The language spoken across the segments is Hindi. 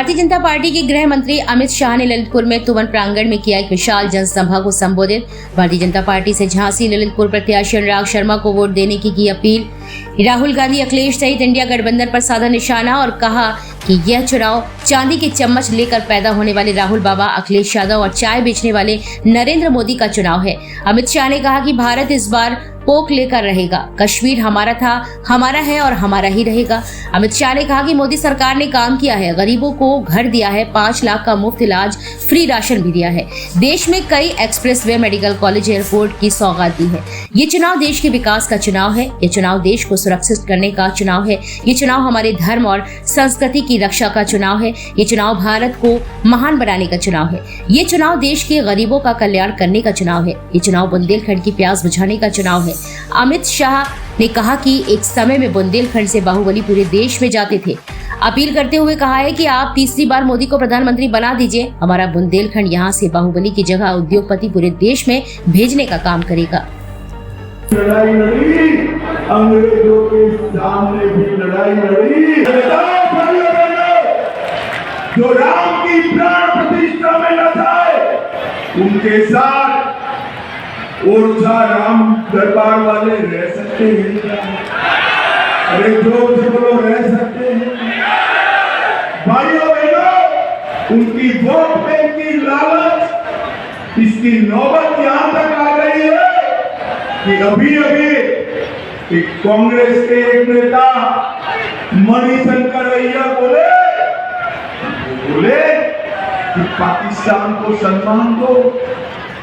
भारतीय जनता पार्टी के गृह मंत्री अमित शाह ने ललितपुर में तुवन प्रांगण में किया एक विशाल जनसभा को संबोधित। भारतीय जनता पार्टी से झांसी ललितपुर प्रत्याशी अनुराग शर्मा को वोट देने की अपील। राहुल गांधी अखिलेश सहित इंडिया गठबंधन पर साधा निशाना और कहा कि यह चुनाव चांदी की चम्मच लेकर पैदा होने वाले राहुल बाबा, अखिलेश यादव और चाय बेचने वाले नरेंद्र मोदी का चुनाव है। अमित शाह ने कहा कि भारत इस बार पोक लेकर रहेगा। कश्मीर हमारा था, हमारा है और हमारा ही रहेगा। अमित शाह ने कहा कि मोदी सरकार ने काम किया है, गरीबों को घर दिया है, 5 लाख का मुफ्त इलाज, फ्री राशन भी दिया है। देश में कई एक्सप्रेसवे, मेडिकल कॉलेज, एयरपोर्ट की सौगात दी है। ये चुनाव देश के विकास का चुनाव है। ये चुनाव देश को सुरक्षित करने का चुनाव है। ये चुनाव हमारे धर्म और संस्कृति की रक्षा का चुनाव है। ये चुनाव भारत को महान बनाने का चुनाव है। ये चुनाव देश के गरीबों का कल्याण करने का चुनाव है। ये चुनाव बुंदेलखंड की प्यास बुझाने का चुनाव है। अमित शाह ने कहा कि एक समय में बुंदेलखंड से बाहुबली पूरे देश में जाते थे। अपील करते हुए कहा है कि आप तीसरी बार मोदी को प्रधानमंत्री बना दीजिए। हमारा बुंदेलखंड यहाँ से बाहुबली की जगह उद्योगपति पूरे देश में भेजने का काम करेगा। लड़ाई लड़ी, अंग्रेजों के सामने भी लड़ाई लड़ी। जो राम की प्राण प्रतिष्ठा में न जाए, उनके साथ ओरछा राम दरबार वाले रह सकते हैं। अरे जोर से बोलो, रह सकते हैं। भाइयों बहनों, उनकी वोट बैंक की लालच, इसकी नौबत यहां तक आ गई है कि अभी कांग्रेस के एक नेता मणिशंकर अय्यर बोले कि पाकिस्तान को सम्मान दो,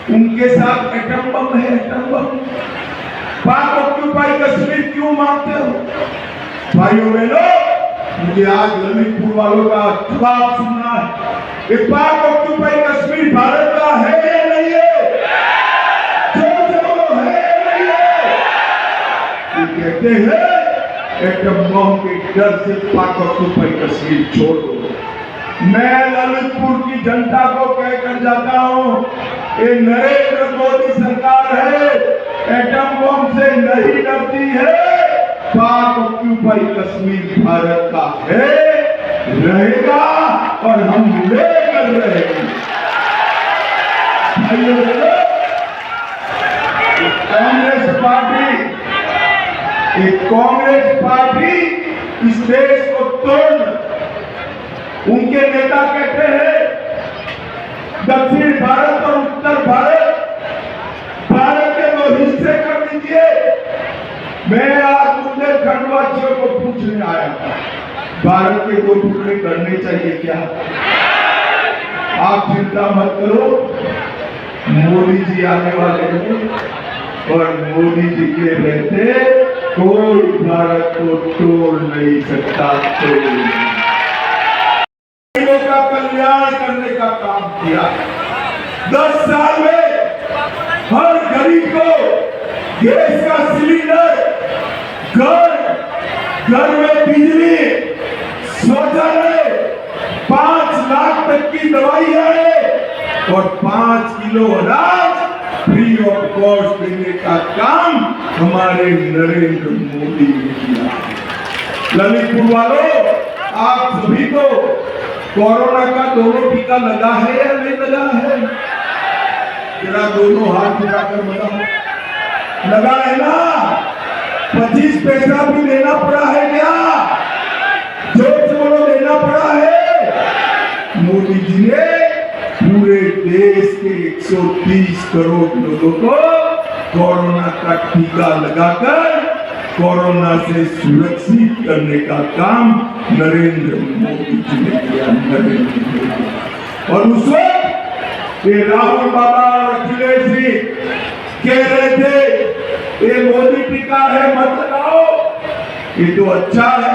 उनके साथ एटम बम है, एटम बम। पाक ऑक्यूपाई कश्मीर क्यों मांगते हो? भाइयों बहनों, मुझे आज ललितपुर वालों का जवाब सुनना है कि पाक ऑक्यूपाई कश्मीर भारत का है या नहीं है? जो है या नहीं है? वो कहते हैं एटम बम के डर से पाक ऑक्यूपाई कश्मीर छोड़ दो। मैं ललितपुर की जनता को कहकर जाता हूं, ये नरेंद्र मोदी सरकार है, एटम बम से नहीं डरती है। पाक ऑक्यूपाई कश्मीर भारत का है, रहेगा और हम लेकर रहेंगे। कांग्रेस पार्टी इस देश को तोड़, उनके नेता कहते हैं दक्षिण भारत और उत्तर भारत के 2 हिस्से कर दीजिए। मैं आज बुंदेलखंड वासियों को पूछने आया था, भारत के 2 टुकड़े करने चाहिए क्या? आप चिंता मत करो, मोदी जी आने वाले हैं और मोदी जी के रहते कोई भारत को तोड़ नहीं सकता। का कल्याण करने का काम किया। 10 साल में हर गरीब को गैस का सिलेंडर, घर में बिजली, शौचालय, 5 लाख तक की दवाइयां और 5 किलो अनाज फ्री ऑफ कॉस्ट देने का काम हमारे नरेंद्र मोदी ने किया। ललितपुर वालों, आप सभी को कोरोना का दोनों टीका लगा है या नहीं लगा है? जरा दोनों हाथ उठाकर बताओ, लगा है ना? 25 पैसा भी देना पड़ा है क्या? जोर से बोलो, देना पड़ा है। मोदी जी ने पूरे देश के 130 करोड़ लोगों को कोरोना का टीका लगाकर कोरोना से सुरक्षित करने का काम नरेंद्र मोदी जी ने किया। नरेंद्र मोदी और उस वक्त ये राहुल बाबा और अखिलेश जी कह रहे थे ये मोदी टीका है, मत लगाओ, ये तो अच्छा है।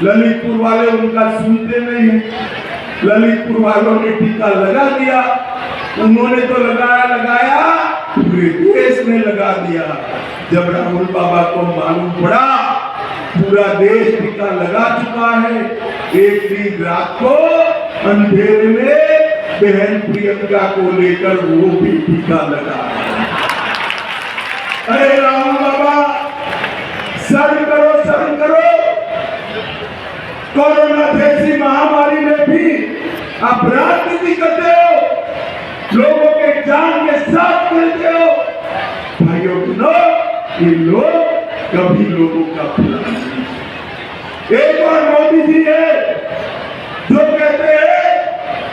ललितपुर वाले उनका सुनते नहीं है। ललितपुर वालों ने टीका लगा दिया, उन्होंने तो लगाया, पूरे देश में लगा दिया। जब राहुल बाबा को मालूम पड़ा पूरा देश टीका लगा चुका है, एक दिन रात को अंधेरे में बहन प्रियंका को लेकर वो भी टीका लगा। अरे राहुल बाबा, शर्म करो, शर्म करो। कोरोना जैसी महामारी में भी आप राजनीति करते हो, लोगों के जान के साथ खेलते हो। भाइयों बहनों, ये लोग कभी लोगों का भला नहीं। एक और मोदी जी है जो कहते हैं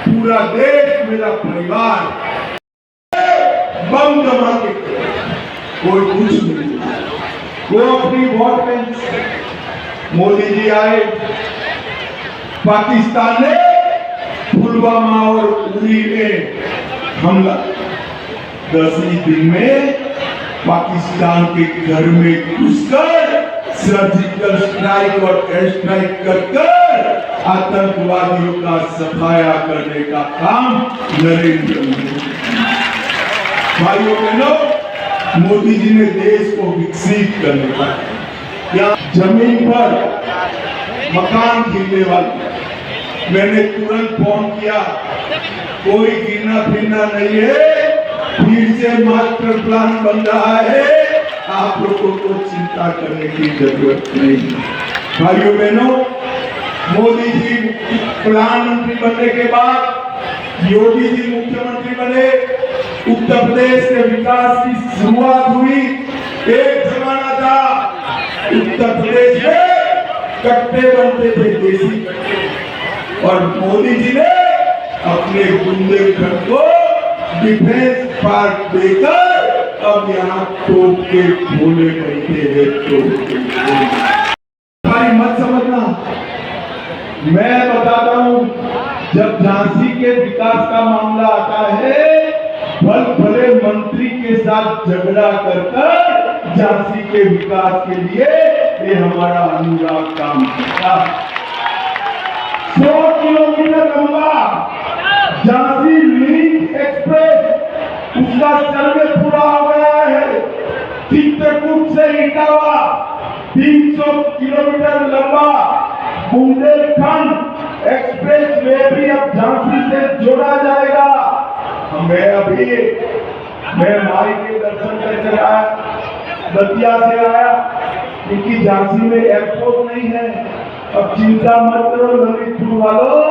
पूरा देश मेरा परिवार, बम धमाके कोई कुछ नहीं, वो अपनी वोट बैंक। मोदी जी आए, पाकिस्तान ने पुलवामा और उरी में हमला, 10 ही दिन में पाकिस्तान के घर में घुसकर सर्जिकल स्ट्राइक और एयर स्ट्राइक कर आतंकवादियों का सफाया करने का काम नरेंद्र मोदी। भाइयों बहनों, मोदी जी ने देश को विकसित करने का, या जमीन पर मकान गिरने वाले, मैंने तुरंत फोन किया, कोई गिरना फिरना नहीं है, फिर से मास्टर प्लान बन रहा है, आप लोगों को चिंता करने की जरूरत नहीं। भाइयों बहनों, मोदी जी प्रधानमंत्री बनने के बाद योगी जी मुख्यमंत्री बने, उत्तर प्रदेश के विकास की शुरुआत हुई। एक जमाना था उत्तर प्रदेश में कट्टे बनते थे, देसी कट्टे, और मोदी जी ने अपने बुंदेलखंड को डिफेंस पार्क देकर अब यहाँ तोप के भोले बैठे हैं। हमारी मत समझना, मैं बताता हूँ, जब झांसी के विकास का मामला आता है, भले मंत्री के साथ झगड़ा कर झांसी के विकास के लिए ये हमारा अनुराग काम करता। 100 किलोमीटर लंबा झांसी लिंक एक्सप्रेस, उसका सर्वे पूरा हो गया है। चित्रकूट से इटावा 300 किलोमीटर लंबा बुंदेलखंड एक्सप्रेस वे भी अब झांसी से जोड़ा जाएगा। मैं माई के दर्शन करके आया, दतिया से आया, क्योंकि झांसी में एयरपोर्ट नहीं है। अब चिंता मत करो ललितपुर वालों,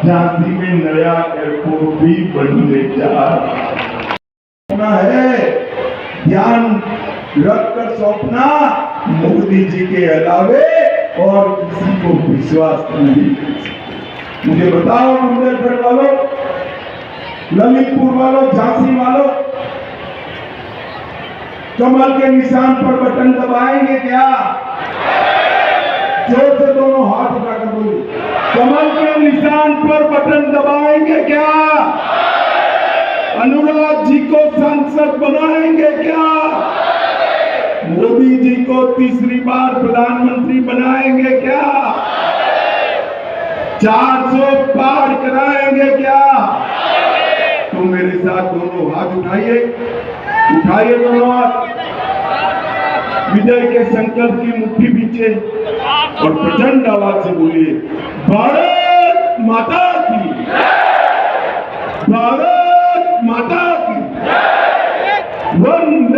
झांसी में नया एयरपोर्ट भी बनने जा रहा है। ध्यान रखकर सौंपना, मोदी जी के अलावे और किसी को विश्वास नहीं। मुझे बताओ बुंदेलखंड वालों, ललितपुर वालों, झांसी वालों, कमल के निशान पर बटन दबाएंगे क्या? जोर से दोनों हाथ उठाकर बोलिए, कमल के निशान पर बटन दबाएंगे क्या? अनुराग जी को सांसद बनाएंगे क्या? मोदी जी को तीसरी बार प्रधानमंत्री बनाएंगे क्या? 400 पार कराएंगे क्या? तो मेरे साथ दोनों हाथ उठाइए, उठाइए दोनों हाथ, विजय के संकल्प की मुट्ठी पीछे और प्रचंड आवाज से बोलिए, भारत माता की, भारत माता की, वंदे